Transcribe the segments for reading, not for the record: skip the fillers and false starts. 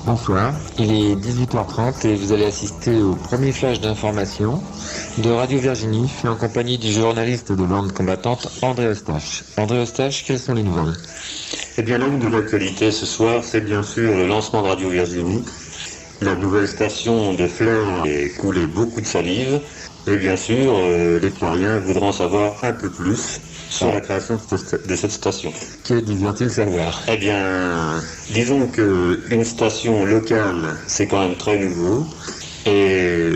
Bonsoir, il est 18h30 et vous allez assister au premier flash d'information de Radio Virginie, fait en compagnie du journaliste de l'Ordre combattante André Eustache. André Eustache, quelles sont les nouvelles ? Eh bien, l'une de l'actualité ce soir, c'est bien sûr le lancement de Radio Virginie. La nouvelle station de Flers a coulé beaucoup de salive. Et bien sûr, les Floriens voudront en savoir un peu plus sur la création de cette station. Que désire-t-il savoir ? Eh bien, disons qu'une station locale, c'est quand même très nouveau. Et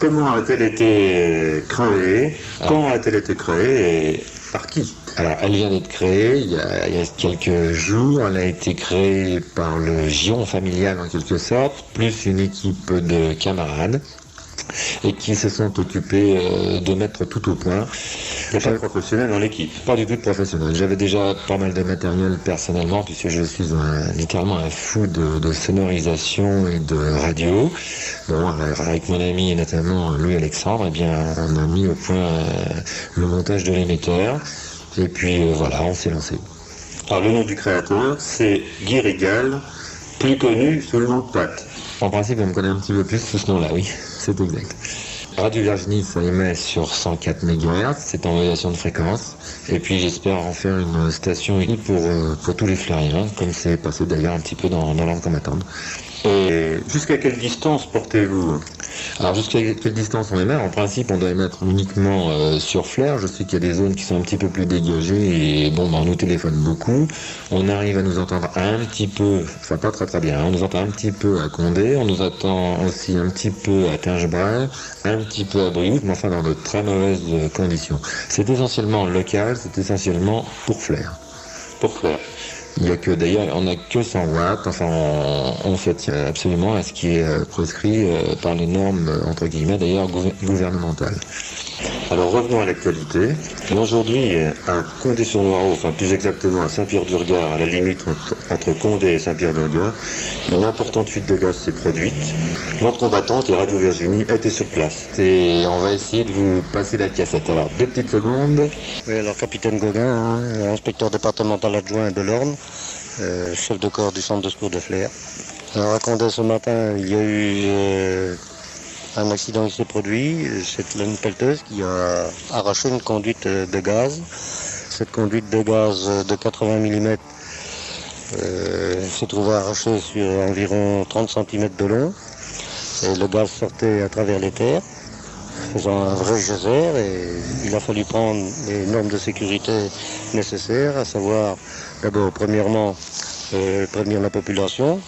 comment a-t-elle été créée ? Quand a-t-elle été créée et par qui ? Alors, elle vient d'être créée il y a quelques jours. Elle a été créée par le giron familial en quelque sorte, plus une équipe de camarades et qui se sont occupés de mettre tout au point. Il n'y a pas de professionnel dans l'équipe. Pas du tout de professionnel. J'avais déjà pas mal de matériel personnellement, puisque je suis littéralement un fou de sonorisation et de radio. Bon, avec mon ami et notamment Louis-Alexandre, eh bien, on a mis au point le montage de l'émetteur. Et puis voilà, on s'est lancé. Alors le nom du créateur, c'est Guy Régal, plus connu sous le nom de Pat. En principe, on me connaît un petit peu plus sous ce nom-là, oui, c'est exact. Radio Virginie, ça émet sur 104 MHz, c'est en modulation de fréquence. Et puis j'espère en faire une station utile pour tous les Floriens, comme c'est passé d'ailleurs un petit peu dans l'Ordre combattante. Et jusqu'à quelle distance portez-vous ? Alors jusqu'à quelle distance on émet ? En principe, on doit émettre uniquement sur Flers. Je sais qu'il y a des zones qui sont un petit peu plus dégagées et bon, on nous téléphone beaucoup. On arrive à nous entendre un petit peu, enfin pas très très bien, on nous entend un petit peu à Condé, on nous entend aussi un petit peu à Tingebray, un petit peu à Brioude, mais enfin dans de très mauvaises conditions. C'est essentiellement local, c'est essentiellement pour Flers. Pour Flers. Il y a que d'ailleurs, on n'a que 100 watts, enfin on se tient absolument à ce qui est prescrit par les normes, entre guillemets d'ailleurs, gouvernementales. Alors revenons à l'actualité. Aujourd'hui, à Condé-sur-Noireau, enfin plus exactement à Saint-Pierre-du-Regard, à la limite entre Condé et Saint-Pierre-du-Regard, une importante fuite de gaz s'est produite. L'Ordre combattante et Radio Virginie étaient sur place. Et on va essayer de vous passer la cassette. Alors, 2 petites secondes. Oui, alors capitaine Gauguin, inspecteur départemental adjoint de l'Orne, chef de corps du centre de secours de Flers. Alors à Condé ce matin, il y a eu un accident qui s'est produit. C'est une pelleteuse qui a arraché une conduite de gaz. Cette conduite de gaz de 80 mm s'est trouvée arrachée sur environ 30 cm de long. Et le gaz sortait à travers les terres, faisant un vrai geyser, et il a fallu prendre les normes de sécurité nécessaires, à savoir d'abord premièrement prévenir la population,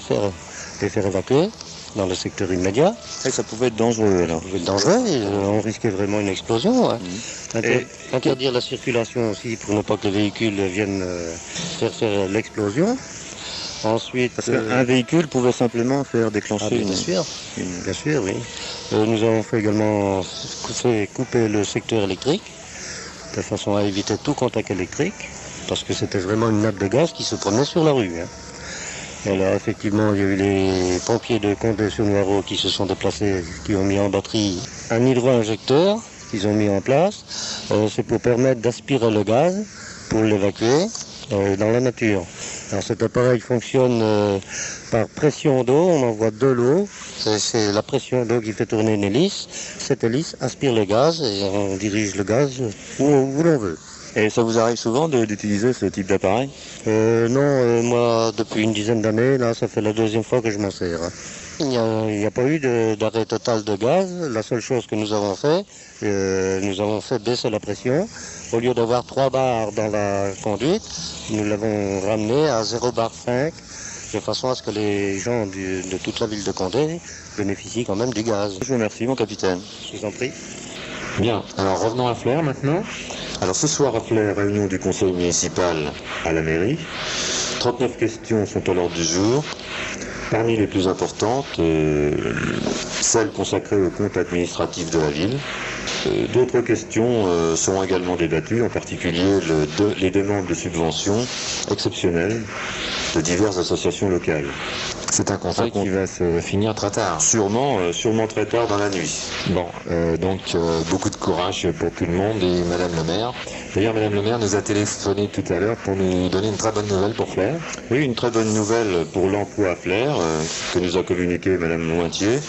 les faire évacuer dans le secteur immédiat. Et ça pouvait être dangereux alors. Ça pouvait être dangereux, on risquait vraiment une explosion. Hein. Interdire la circulation aussi pour ne pas que les véhicules viennent faire l'explosion. Ensuite, parce qu'un véhicule pouvait simplement faire déclencher bien sûr, oui. Nous avons fait également couper le secteur électrique, de façon à éviter tout contact électrique, parce que c'était vraiment une nappe de gaz qui se promenait sur la rue. Hein. Alors effectivement, il y a eu les pompiers de Condé-sur-Noireau qui se sont déplacés, qui ont mis en batterie un hydro-injecteur qu'ils ont mis en place. C'est pour permettre d'aspirer le gaz, pour l'évacuer dans la nature. Alors cet appareil fonctionne par pression d'eau, on envoie de l'eau, c'est la pression d'eau qui fait tourner une hélice. Cette hélice aspire le gaz et on dirige le gaz où l'on veut. Et ça vous arrive souvent d'utiliser ce type d'appareil ? Non, moi depuis une dizaine d'années, là ça fait la 2e fois que je m'en sers. Il n'y a pas eu d'arrêt total de gaz. La seule chose que nous avons fait baisser la pression. Au lieu d'avoir 3 bars dans la conduite, nous l'avons ramené à 0,5 bar, de façon à ce que les gens de toute la ville de Condé bénéficient quand même du gaz. Je vous remercie mon capitaine. Je vous en prie. Bien, alors revenons à Flers maintenant. Alors ce soir à Flers, réunion du conseil municipal à la mairie. 39 questions sont à l'ordre du jour. Parmi les plus importantes, celles consacrées au compte administratif de la ville. D'autres questions seront également débattues, en particulier les demandes de subventions exceptionnelles de diverses associations locales. C'est un conseil qui va se finir très tard. Sûrement très tard dans la nuit. Bon, donc beaucoup de courage pour tout le monde et Madame le maire. D'ailleurs, Madame le maire nous a téléphoné tout à l'heure pour nous donner une très bonne nouvelle pour Flers. Oui, une très bonne nouvelle pour l'emploi à Flers, que nous a communiqué Madame Lointier.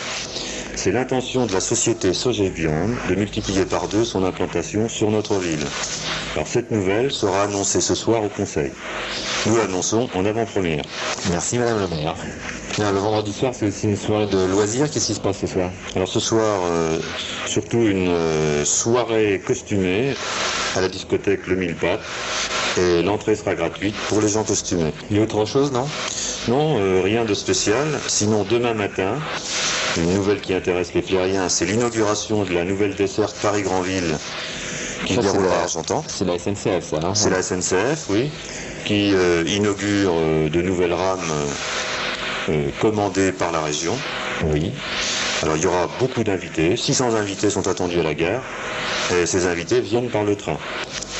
C'est l'intention de la société Sogec-Viande de multiplier par 2 son implantation sur notre ville. Alors cette nouvelle sera annoncée ce soir au Conseil. Nous l'annonçons en avant-première. Merci Madame le maire. Bien, le vendredi soir, c'est aussi une soirée de loisirs. Qu'est-ce qui se passe ce soir? Alors ce soir, surtout une soirée costumée à la discothèque Le Mille Pattes. Et l'entrée sera gratuite pour les gens costumés. Il y a autre chose, non? Non, rien de spécial. Sinon, demain matin, une nouvelle qui intéresse les Flériens, c'est l'inauguration de la nouvelle desserte Paris-Grandville qui se déroule à Argentan. C'est la SNCF, ça, hein? C'est la SNCF, oui, qui inaugure de nouvelles rames commandées par la région. Oui. Alors il y aura beaucoup d'invités, 600 invités sont attendus à la gare, et ces invités viennent par le train.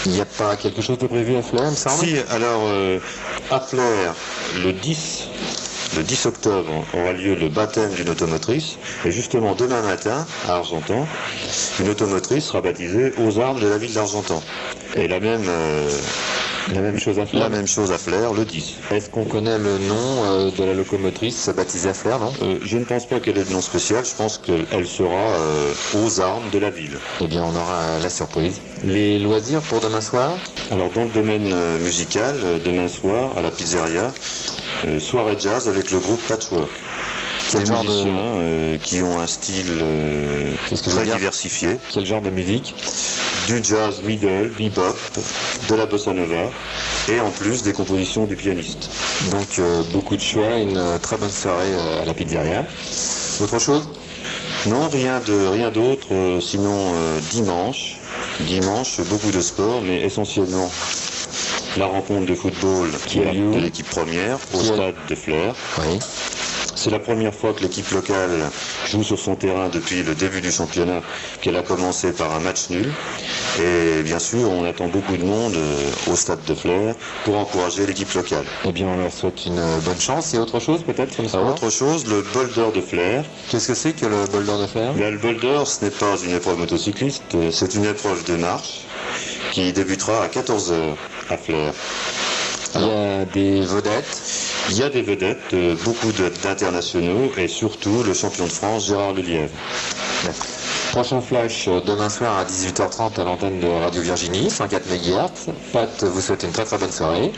Il n'y a pas quelque chose de prévu à Flers, il me semble? Si, alors à Flers, le 10 octobre aura lieu le baptême d'une automotrice, et justement demain matin, à Argentan, une automotrice sera baptisée aux armes de la ville d'Argentan. Et la même chose à Flers. La même chose à Flers, le 10. Est-ce qu'on connaît le nom de la locomotrice baptisée à Flers, non? Je ne pense pas qu'elle ait de nom spécial, je pense qu'elle sera aux armes de la ville. Eh bien, on aura la surprise. Les loisirs pour demain soir? Alors, dans le domaine musical, demain soir, à la pizzeria, soirée jazz avec le groupe Patchwork. Quel genre musiciens qui ont un style très diversifié. Quel genre de musique? Du jazz middle, bebop, de la bossa nova et en plus des compositions du pianiste. Donc beaucoup de choix, une très bonne soirée à la pizzeria. Autre chose? Non, rien d'autre, sinon dimanche, beaucoup de sport, mais essentiellement la rencontre de football de l'équipe première au stade de Flers. Oui. C'est la première fois que l'équipe locale joue sur son terrain depuis le début du championnat, qu'elle a commencé par un match nul. Et bien sûr, on attend beaucoup de monde au stade de Flers pour encourager l'équipe locale. Eh bien, on leur souhaite une bonne chance. Il y a autre chose peut-être comme ça? Autre chose, le bol d'or de Flers. Qu'est-ce que c'est que le bol d'or de Flers? Le bol d'or, ce n'est pas une épreuve motocycliste, c'est une épreuve de marche qui débutera à 14h à Flers. Alors, il y a des vedettes. Il y a des vedettes, beaucoup d'internationaux et surtout le champion de France, Gérard Lelièvre. Prochain flash demain soir à 18h30 à l'antenne de Radio Virginie, 104 MHz. Pat vous souhaite une très très bonne soirée.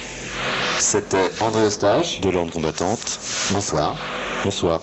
C'était André Eustache de l'Ordre combattante. Bonsoir. Bonsoir.